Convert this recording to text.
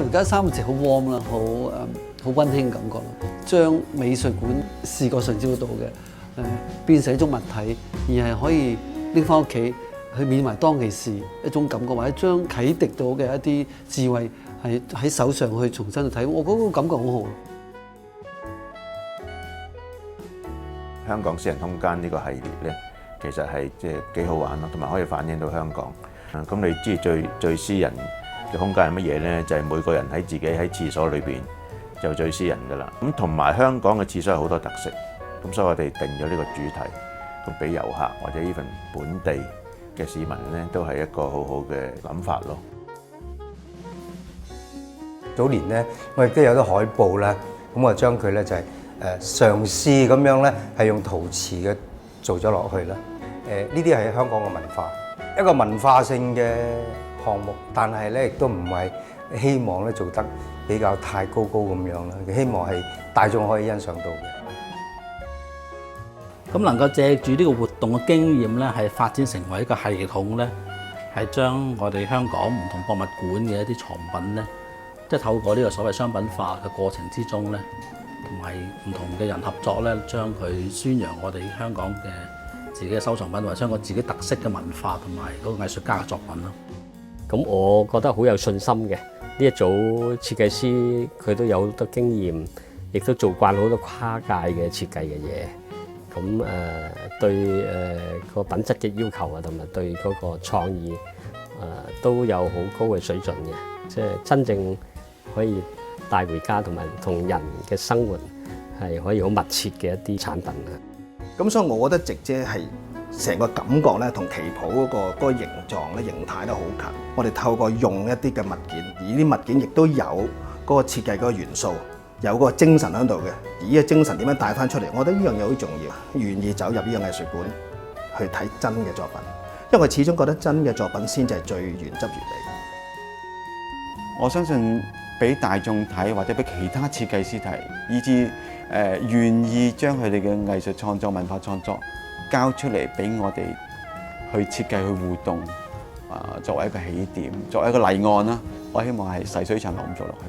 回家3個字好 warm 啦，好溫馨嘅感覺啦。將美術館視覺上照到嘅變成一種物體，而係可以拎翻屋企去緬懷當其時一種感覺，或者將啟迪到嘅一啲智慧係喺手上去重新去睇，我嗰個感覺好好。香港私人空間呢個系列咧，其實係即係幾好玩咯，同埋可以反映到香港。咁你知最私人嘅空間係乜嘢咧？就係每個人喺自己喺廁所裏邊就最私人噶啦。咁同埋香港嘅廁所有好多特色，咁所以我哋定咗呢個主題，咁俾遊客或者呢份本地嘅市民咧，都係一個好好嘅諗法咯。早年咧，我亦都有啲海報咧，咁我將佢咧就係嘗試咁樣咧，係用陶瓷嘅做咗落去啦。呢啲係香港嘅文化，一個文化性嘅項目，但係咧亦都唔係希望咧做得比較太高咁樣啦。希望係大眾可以欣賞到嘅。咁能夠借住呢個活動嘅經驗咧，係發展成為一個系統咧，係將我哋香港唔同博物館嘅一啲藏品咧，即係透過呢個所謂商品化嘅過程之中咧，同埋唔同嘅人合作咧，將佢宣揚我哋香港嘅自己嘅收藏品，或者香港自己特色嘅文化同埋嗰個藝術家嘅作品咯。咁我覺得好有信心嘅，呢一組設計師佢都有好多經驗，亦都做慣好多跨界嘅設計嘅嘢。咁對個品質嘅要求啊，同埋對嗰個創意都有好高嘅水準嘅，即係真正可以帶回家，同埋同人嘅生活係可以好密切嘅一啲產品啊。咁所以我覺得直姐係成個感覺咧，同旗袍嗰個形狀咧、形態都好近。我哋透過用一啲嘅物件，而啲物件亦都有嗰個設計嗰個元素，有嗰個精神喺度嘅。而呢個精神點樣帶翻出嚟？我覺得呢樣嘢好重要。願意走入呢個藝術館去睇真嘅作品，因為我始終覺得真嘅作品先至係最原汁原味。我相信俾大眾睇，或者俾其他設計師睇，以至願意將佢哋嘅藝術創作、文化創作交出嚟俾我哋去設計、去互動，作為一個起點，作為一個例案啦。我希望係細水長流咁做落去。